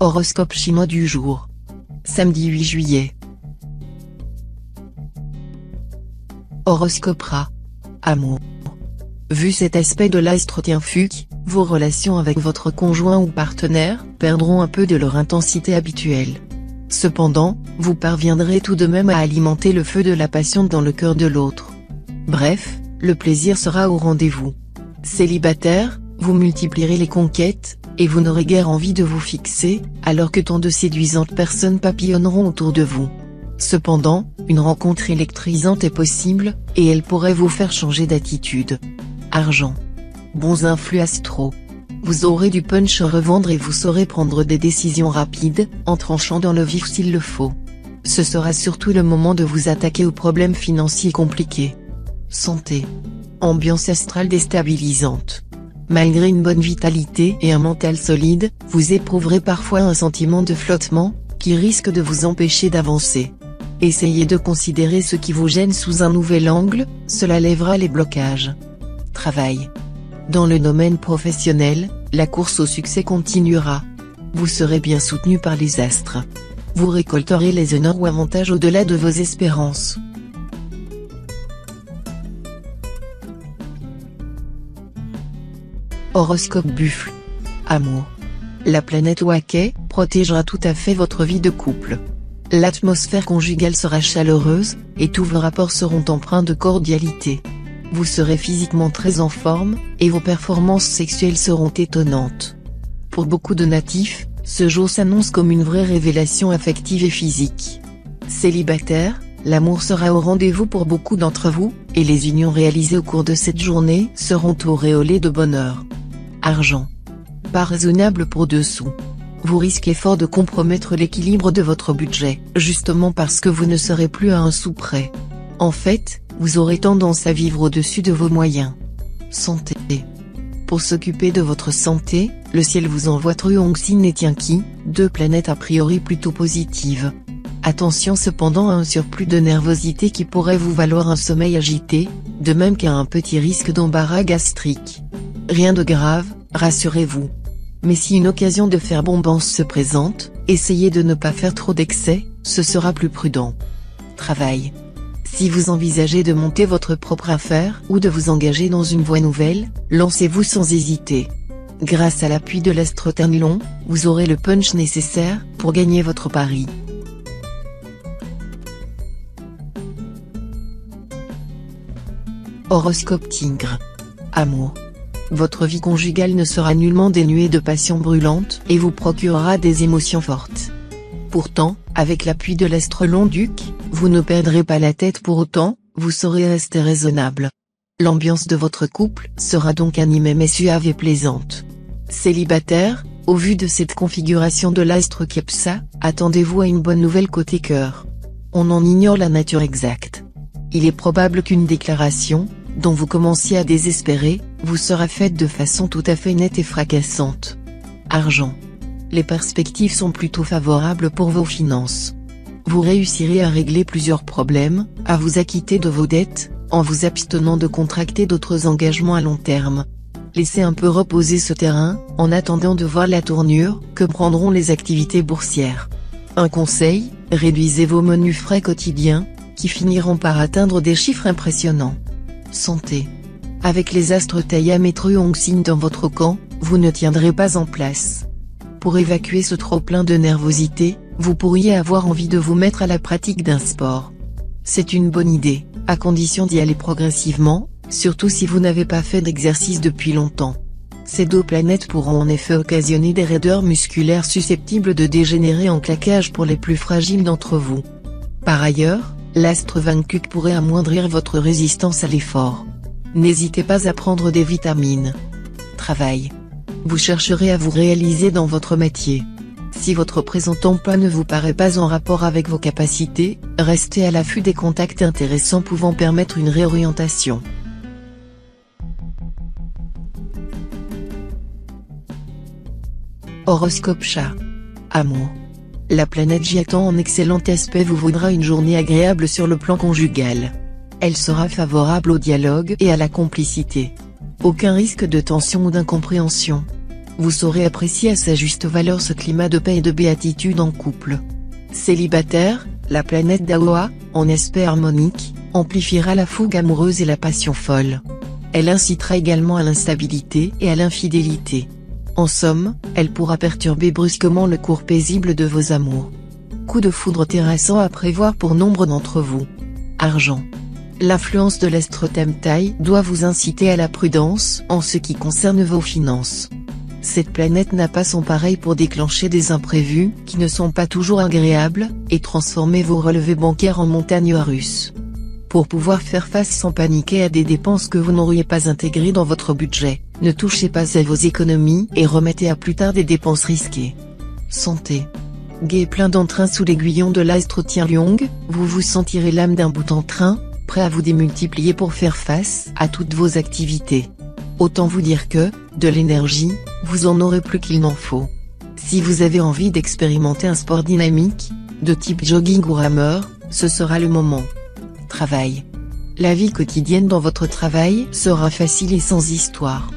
Horoscope chinois du jour. Samedi 8 juillet. Horoscope Rat. Amour. Vu cet aspect de l'astre Tianfuc, vos relations avec votre conjoint ou partenaire perdront un peu de leur intensité habituelle. Cependant, vous parviendrez tout de même à alimenter le feu de la passion dans le cœur de l'autre. Bref, le plaisir sera au rendez-vous. Célibataire, vous multiplierez les conquêtes, et vous n'aurez guère envie de vous fixer, alors que tant de séduisantes personnes papillonneront autour de vous. Cependant, une rencontre électrisante est possible, et elle pourrait vous faire changer d'attitude. Argent. Bons influx astraux. Vous aurez du punch à revendre et vous saurez prendre des décisions rapides, en tranchant dans le vif s'il le faut. Ce sera surtout le moment de vous attaquer aux problèmes financiers compliqués. Santé. Ambiance astrale déstabilisante. Malgré une bonne vitalité et un mental solide, vous éprouverez parfois un sentiment de flottement, qui risque de vous empêcher d'avancer. Essayez de considérer ce qui vous gêne sous un nouvel angle, cela lèvera les blocages. Travail. Dans le domaine professionnel, la course au succès continuera. Vous serez bien soutenu par les astres. Vous récolterez les honneurs ou avantages au-delà de vos espérances. Horoscope Buffle. Amour. La planète Waquet protégera tout à fait votre vie de couple. L'atmosphère conjugale sera chaleureuse, et tous vos rapports seront empreints de cordialité. Vous serez physiquement très en forme, et vos performances sexuelles seront étonnantes. Pour beaucoup de natifs, ce jour s'annonce comme une vraie révélation affective et physique. Célibataire, l'amour sera au rendez-vous pour beaucoup d'entre vous, et les unions réalisées au cours de cette journée seront auréolées de bonheur. Argent. Pas raisonnable pour dessous. Vous risquez fort de compromettre l'équilibre de votre budget, justement parce que vous ne serez plus à un sou près. En fait, vous aurez tendance à vivre au-dessus de vos moyens. Santé. Pour s'occuper de votre santé, le ciel vous envoie Truongxin et Tianqi, deux planètes a priori plutôt positives. Attention cependant à un surplus de nervosité qui pourrait vous valoir un sommeil agité, de même qu'à un petit risque d'embarras gastrique. Rien de grave, rassurez-vous. Mais si une occasion de faire bombance se présente, essayez de ne pas faire trop d'excès, ce sera plus prudent. Travail. Si vous envisagez de monter votre propre affaire ou de vous engager dans une voie nouvelle, lancez-vous sans hésiter. Grâce à l'appui de l'astre Ternlon, vous aurez le punch nécessaire pour gagner votre pari. Horoscope Tigre. Amour. Votre vie conjugale ne sera nullement dénuée de passion brûlante et vous procurera des émotions fortes. Pourtant, avec l'appui de l'astre Long-Duc, vous ne perdrez pas la tête pour autant, vous saurez rester raisonnable. L'ambiance de votre couple sera donc animée mais suave et plaisante. Célibataire, au vu de cette configuration de l'astre Kepsa, attendez-vous à une bonne nouvelle côté cœur. On en ignore la nature exacte. Il est probable qu'une déclaration, dont vous commenciez à désespérer, vous sera faite de façon tout à fait nette et fracassante. Argent. Les perspectives sont plutôt favorables pour vos finances. Vous réussirez à régler plusieurs problèmes, à vous acquitter de vos dettes, en vous abstenant de contracter d'autres engagements à long terme. Laissez un peu reposer ce terrain, en attendant de voir la tournure que prendront les activités boursières. Un conseil, réduisez vos menus frais quotidiens, qui finiront par atteindre des chiffres impressionnants. Santé. Avec les astres Taiyam et Truongxin dans votre camp, vous ne tiendrez pas en place. Pour évacuer ce trop-plein de nervosité, vous pourriez avoir envie de vous mettre à la pratique d'un sport. C'est une bonne idée, à condition d'y aller progressivement, surtout si vous n'avez pas fait d'exercice depuis longtemps. Ces deux planètes pourront en effet occasionner des raideurs musculaires susceptibles de dégénérer en claquage pour les plus fragiles d'entre vous. Par ailleurs, l'astre Vankuk pourrait amoindrir votre résistance à l'effort. N'hésitez pas à prendre des vitamines. Travail. Vous chercherez à vous réaliser dans votre métier. Si votre présent emploi ne vous paraît pas en rapport avec vos capacités, restez à l'affût des contacts intéressants pouvant permettre une réorientation. Horoscope Chat. Amour. La planète Jiatan en excellent aspect vous vaudra une journée agréable sur le plan conjugal. Elle sera favorable au dialogue et à la complicité. Aucun risque de tension ou d'incompréhension. vous saurez apprécier à sa juste valeur ce climat de paix et de béatitude en couple. Célibataire, la planète d'Aoa, en aspect harmonique, amplifiera la fougue amoureuse et la passion folle. Elle incitera également à l'instabilité et à l'infidélité. En somme, elle pourra perturber brusquement le cours paisible de vos amours. Coup de foudre terrassant à prévoir pour nombre d'entre vous. Argent. L'influence de l'astre Tamtai doit vous inciter à la prudence en ce qui concerne vos finances. Cette planète n'a pas son pareil pour déclencher des imprévus qui ne sont pas toujours agréables, et transformer vos relevés bancaires en montagnes russes. Pour pouvoir faire face sans paniquer à des dépenses que vous n'auriez pas intégrées dans votre budget, ne touchez pas à vos économies et remettez à plus tard des dépenses risquées. Santé. Gai et plein d'entrain sous l'aiguillon de l'astre Tianliong, vous vous sentirez l'âme d'un bout en train, prêt à vous démultiplier pour faire face à toutes vos activités. Autant vous dire que, de l'énergie, vous en aurez plus qu'il n'en faut. Si vous avez envie d'expérimenter un sport dynamique, de type jogging ou rameur, ce sera le moment. Travail. La vie quotidienne dans votre travail sera facile et sans histoire.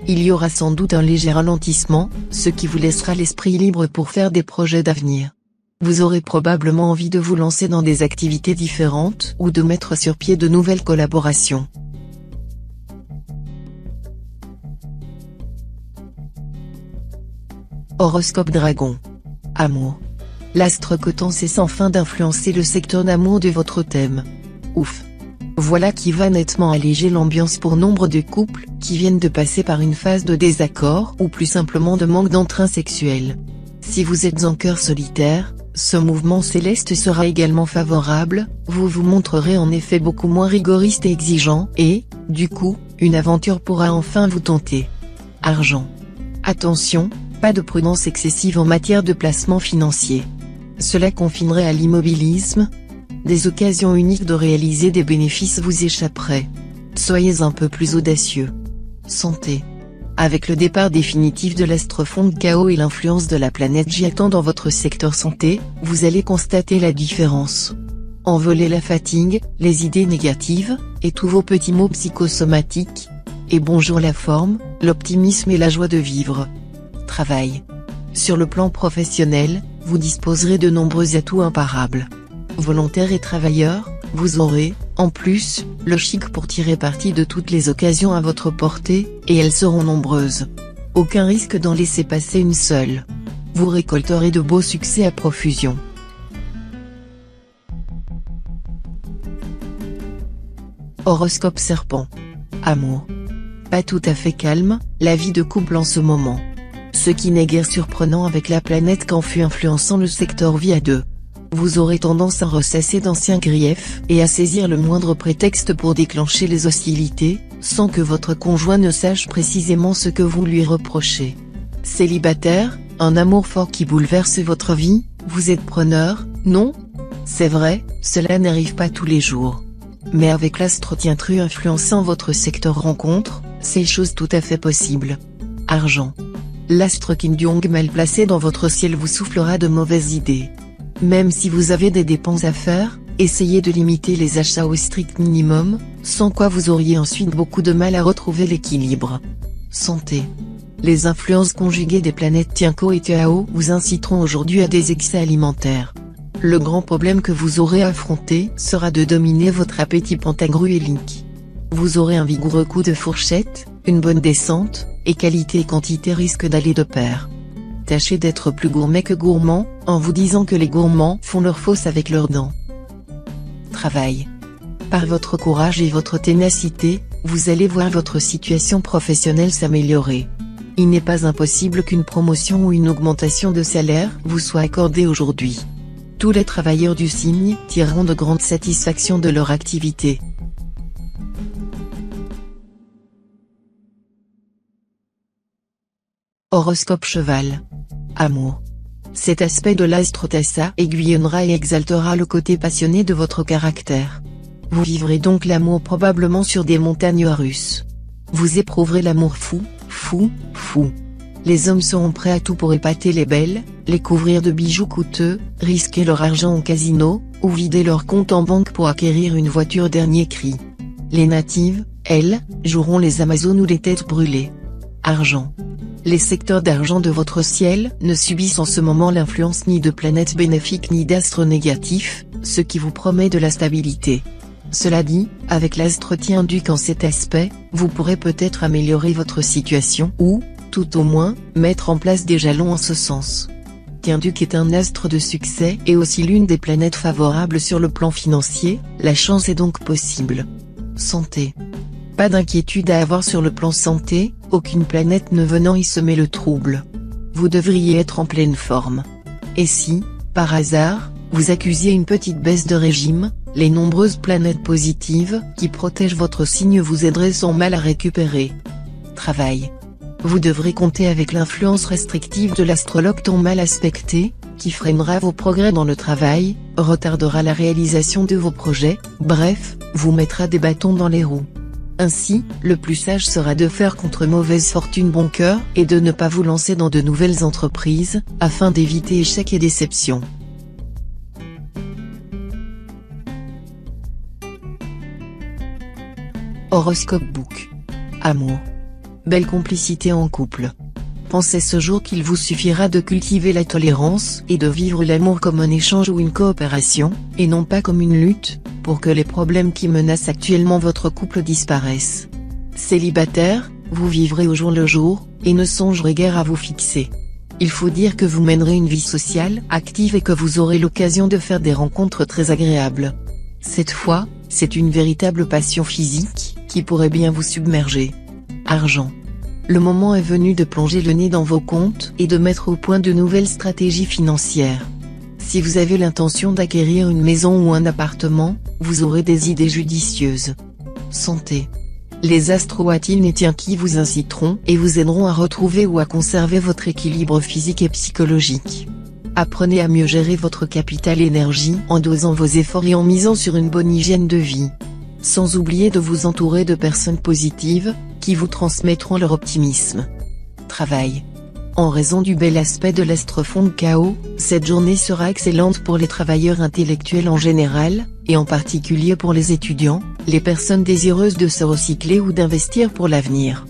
Il y aura sans doute un léger ralentissement, ce qui vous laissera l'esprit libre pour faire des projets d'avenir. Vous aurez probablement envie de vous lancer dans des activités différentes ou de mettre sur pied de nouvelles collaborations. Horoscope Dragon. Amour. L'astre Coton sait sans fin d'influencer le secteur d'amour de votre thème. Ouf. Voilà qui va nettement alléger l'ambiance pour nombre de couples qui viennent de passer par une phase de désaccord ou plus simplement de manque d'entrain sexuel. Si vous êtes en cœur solitaire, ce mouvement céleste sera également favorable, vous vous montrerez en effet beaucoup moins rigoriste et exigeant et, du coup, une aventure pourra enfin vous tenter. Argent. Attention, pas de prudence excessive en matière de placement financier. Cela confinerait à l'immobilisme. Des occasions uniques de réaliser des bénéfices vous échapperaient. Soyez un peu plus audacieux. Santé. Avec le départ définitif de l'astre fond de chaos et l'influence de la planète Jiatan dans votre secteur santé, vous allez constater la différence. Envolez la fatigue, les idées négatives, et tous vos petits maux psychosomatiques. Et bonjour la forme, l'optimisme et la joie de vivre. Travail. Sur le plan professionnel, vous disposerez de nombreux atouts imparables. Volontaire et travailleur, vous aurez, en plus, le chic pour tirer parti de toutes les occasions à votre portée, et elles seront nombreuses. Aucun risque d'en laisser passer une seule. Vous récolterez de beaux succès à profusion. Horoscope Serpent. Amour. Pas tout à fait calme, la vie de couple en ce moment. Ce qui n'est guère surprenant avec la planète qu'en fut influençant le secteur vie à deux. Vous aurez tendance à ressasser d'anciens griefs et à saisir le moindre prétexte pour déclencher les hostilités, sans que votre conjoint ne sache précisément ce que vous lui reprochez. Célibataire, un amour fort qui bouleverse votre vie, vous êtes preneur, non? C'est vrai, cela n'arrive pas tous les jours. Mais avec l'astre Tiantru influençant votre secteur rencontre, c'est chose tout à fait possible. Argent. L'astre Kim Jong mal placé dans votre ciel vous soufflera de mauvaises idées. Même si vous avez des dépenses à faire, essayez de limiter les achats au strict minimum, sans quoi vous auriez ensuite beaucoup de mal à retrouver l'équilibre. Santé. Les influences conjuguées des planètes Tianco et Tiao vous inciteront aujourd'hui à des excès alimentaires. Le grand problème que vous aurez à affronter sera de dominer votre appétit pantagruélique. Vous aurez un vigoureux coup de fourchette, une bonne descente, et qualité et quantité risquent d'aller de pair. Tâchez d'être plus gourmet que gourmand, en vous disant que les gourmands font leur fosse avec leurs dents. Travail. Par votre courage et votre ténacité, vous allez voir votre situation professionnelle s'améliorer. Il n'est pas impossible qu'une promotion ou une augmentation de salaire vous soit accordée aujourd'hui. Tous les travailleurs du signe tireront de grandes satisfactions de leur activité. Horoscope Cheval. Amour. Cet aspect de l'astre Tassa aiguillonnera et exaltera le côté passionné de votre caractère. Vous vivrez donc l'amour probablement sur des montagnes russes. Vous éprouverez l'amour fou, fou, fou. Les hommes seront prêts à tout pour épater les belles, les couvrir de bijoux coûteux, risquer leur argent au casino, ou vider leur compte en banque pour acquérir une voiture dernier cri. Les natives, elles, joueront les Amazones ou les têtes brûlées. Argent. les secteurs d'argent de votre ciel ne subissent en ce moment l'influence ni de planètes bénéfiques ni d'astres négatifs, ce qui vous promet de la stabilité. Cela dit, avec l'astre Tien-Duc en cet aspect, vous pourrez peut-être améliorer votre situation ou, tout au moins, mettre en place des jalons en ce sens. Tien-Duc est un astre de succès et aussi l'une des planètes favorables sur le plan financier, la chance est donc possible. Santé. Pas d'inquiétude à avoir sur le plan santé, aucune planète ne venant y semer le trouble. Vous devriez être en pleine forme. Et si, par hasard, vous accusiez une petite baisse de régime, les nombreuses planètes positives qui protègent votre signe vous aideraient sans mal à récupérer. Travail. Vous devrez compter avec l'influence restrictive de l'astrologue ton mal aspecté, qui freinera vos progrès dans le travail, retardera la réalisation de vos projets, bref, vous mettra des bâtons dans les roues. Ainsi, le plus sage sera de faire contre mauvaise fortune bon cœur et de ne pas vous lancer dans de nouvelles entreprises, afin d'éviter échecs et déceptions. Horoscope Book. Amour. Belle complicité en couple. Pensez ce jour qu'il vous suffira de cultiver la tolérance et de vivre l'amour comme un échange ou une coopération, et non pas comme une lutte, pour que les problèmes qui menacent actuellement votre couple disparaissent. Célibataire, vous vivrez au jour le jour, et ne songerez guère à vous fixer. Il faut dire que vous mènerez une vie sociale active et que vous aurez l'occasion de faire des rencontres très agréables. Cette fois, c'est une véritable passion physique, qui pourrait bien vous submerger. Argent. Le moment est venu de plonger le nez dans vos comptes et de mettre au point de nouvelles stratégies financières. Si vous avez l'intention d'acquérir une maison ou un appartement, vous aurez des idées judicieuses. Santé. Les astro-Atine et Tien-Ki vous inciteront et vous aideront à retrouver ou à conserver votre équilibre physique et psychologique. Apprenez à mieux gérer votre capital énergie en dosant vos efforts et en misant sur une bonne hygiène de vie. Sans oublier de vous entourer de personnes positives, qui vous transmettront leur optimisme. Travail. En raison du bel aspect de l'astre fond de Chaos, cette journée sera excellente pour les travailleurs intellectuels en général, et en particulier pour les étudiants, les personnes désireuses de se recycler ou d'investir pour l'avenir.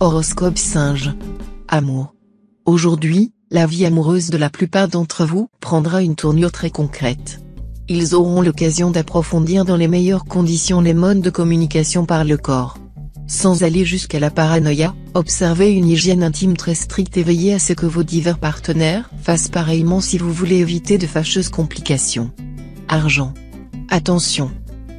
Horoscope Singe. Amour. Aujourd'hui, la vie amoureuse de la plupart d'entre vous prendra une tournure très concrète. Ils auront l'occasion d'approfondir dans les meilleures conditions les modes de communication par le corps. Sans aller jusqu'à la paranoïa, observez une hygiène intime très stricte et veillez à ce que vos divers partenaires fassent pareillement si vous voulez éviter de fâcheuses complications. Argent. Attention.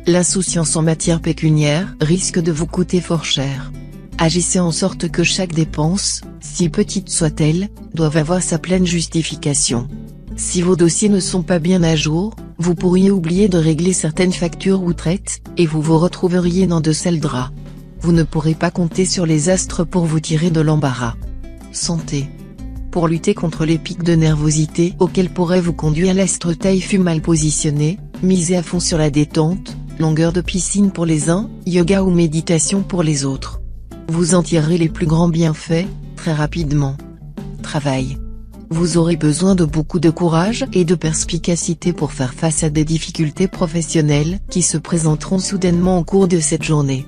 L'insouciance en matière pécuniaire risque de vous coûter fort cher. Agissez en sorte que chaque dépense, si petite soit-elle, doive avoir sa pleine justification. Si vos dossiers ne sont pas bien à jour, vous pourriez oublier de régler certaines factures ou traites, et vous vous retrouveriez dans de sales draps. Vous ne pourrez pas compter sur les astres pour vous tirer de l'embarras. Santé. Pour lutter contre les pics de nervosité auxquels pourrait vous conduire l'astre Taïfu mal positionné, misez à fond sur la détente, longueur de piscine pour les uns, yoga ou méditation pour les autres. Vous en tirerez les plus grands bienfaits, très rapidement. Travail. Vous aurez besoin de beaucoup de courage et de perspicacité pour faire face à des difficultés professionnelles qui se présenteront soudainement au cours de cette journée.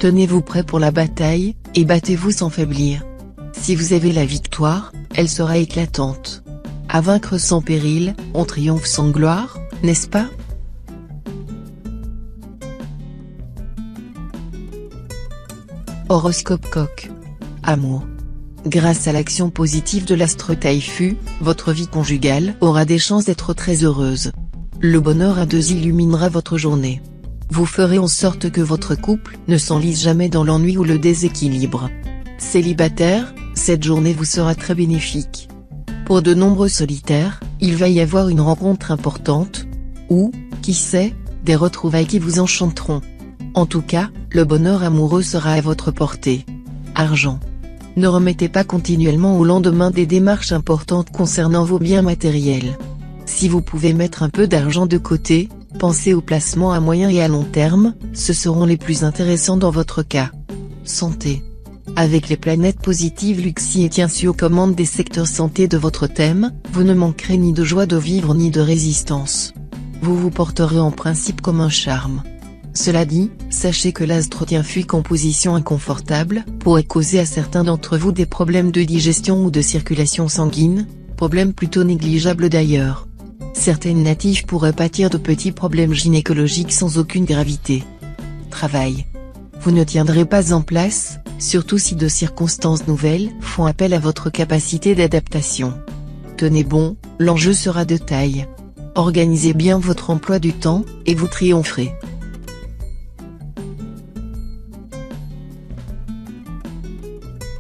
Tenez-vous prêt pour la bataille, et battez-vous sans faiblir. Si vous avez la victoire, elle sera éclatante. À vaincre sans péril, on triomphe sans gloire, n'est-ce pas ? Horoscope Coq. Amour. Grâce à l'action positive de l'astre Taïfu, votre vie conjugale aura des chances d'être très heureuse. Le bonheur à deux illuminera votre journée. Vous ferez en sorte que votre couple ne s'enlise jamais dans l'ennui ou le déséquilibre. Célibataire, cette journée vous sera très bénéfique. Pour de nombreux solitaires, il va y avoir une rencontre importante, ou, qui sait, des retrouvailles qui vous enchanteront. En tout cas, le bonheur amoureux sera à votre portée. Argent. Ne remettez pas continuellement au lendemain des démarches importantes concernant vos biens matériels. Si vous pouvez mettre un peu d'argent de côté, pensez aux placements à moyen et à long terme, ce seront les plus intéressants dans votre cas. Santé. Avec les planètes positives Luxi et Tien-Su aux commandes des secteurs santé de votre thème, vous ne manquerez ni de joie de vivre ni de résistance. Vous vous porterez en principe comme un charme. Cela dit, sachez que l'astre tient fuite en position inconfortable pourrait causer à certains d'entre vous des problèmes de digestion ou de circulation sanguine, problèmes plutôt négligeables d'ailleurs. Certaines natives pourraient pâtir de petits problèmes gynécologiques sans aucune gravité. Travail. Vous ne tiendrez pas en place, surtout si de circonstances nouvelles font appel à votre capacité d'adaptation. Tenez bon, l'enjeu sera de taille. Organisez bien votre emploi du temps, et vous triompherez.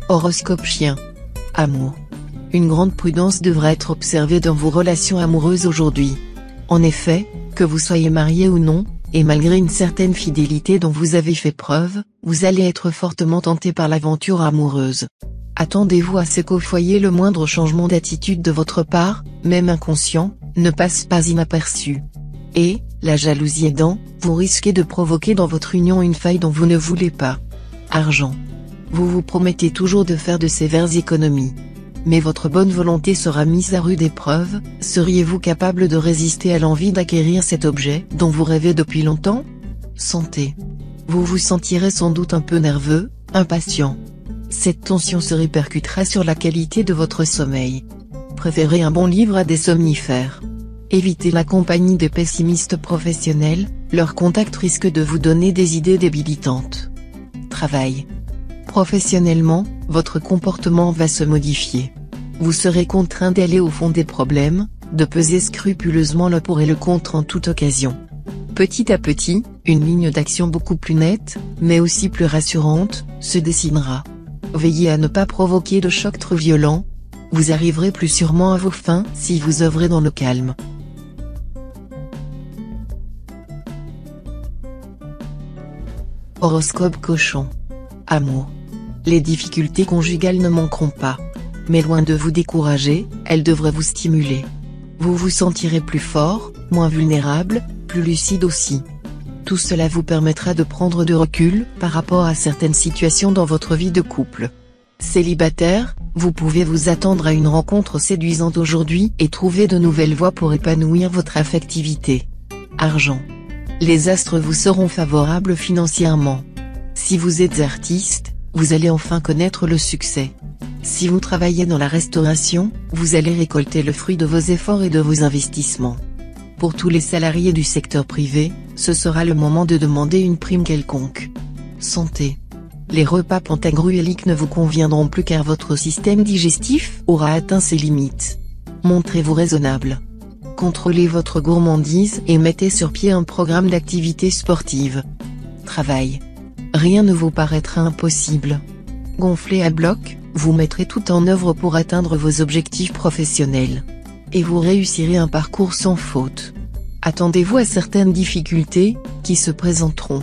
Horoscope Chien. Amour. Une grande prudence devra être observée dans vos relations amoureuses aujourd'hui. En effet, que vous soyez marié ou non, et malgré une certaine fidélité dont vous avez fait preuve, vous allez être fortement tenté par l'aventure amoureuse. Attendez-vous à ce qu'au foyer le moindre changement d'attitude de votre part, même inconscient, ne passe pas inaperçu. Et, la jalousie aidant, vous risquez de provoquer dans votre union une faille dont vous ne voulez pas. Argent. Vous vous promettez toujours de faire de sévères économies. Mais votre bonne volonté sera mise à rude épreuve, seriez-vous capable de résister à l'envie d'acquérir cet objet dont vous rêvez depuis longtemps? Santé. Vous vous sentirez sans doute un peu nerveux, impatient. Cette tension se répercutera sur la qualité de votre sommeil. Préférez un bon livre à des somnifères. Évitez la compagnie des pessimistes professionnels, leur contact risque de vous donner des idées débilitantes. Travail. Professionnellement, votre comportement va se modifier. Vous serez contraint d'aller au fond des problèmes, de peser scrupuleusement le pour et le contre en toute occasion. Petit à petit, une ligne d'action beaucoup plus nette, mais aussi plus rassurante, se dessinera. Veillez à ne pas provoquer de chocs trop violents. Vous arriverez plus sûrement à vos fins si vous œuvrez dans le calme. Horoscope Cochon. Amour. Les difficultés conjugales ne manqueront pas. Mais loin de vous décourager, elles devraient vous stimuler. Vous vous sentirez plus fort, moins vulnérable, plus lucide aussi. Tout cela vous permettra de prendre de recul par rapport à certaines situations dans votre vie de couple. Célibataire, vous pouvez vous attendre à une rencontre séduisante aujourd'hui et trouver de nouvelles voies pour épanouir votre affectivité. Argent. Les astres vous seront favorables financièrement. Si vous êtes artiste, vous allez enfin connaître le succès. Si vous travaillez dans la restauration, vous allez récolter le fruit de vos efforts et de vos investissements. Pour tous les salariés du secteur privé, ce sera le moment de demander une prime quelconque. Santé. Les repas pantagruéliques ne vous conviendront plus car votre système digestif aura atteint ses limites. Montrez-vous raisonnable. Contrôlez votre gourmandise et mettez sur pied un programme d'activité sportive. Travail. Rien ne vous paraîtra impossible. Gonflé à bloc, vous mettrez tout en œuvre pour atteindre vos objectifs professionnels. Et vous réussirez un parcours sans faute. Attendez-vous à certaines difficultés, qui se présenteront.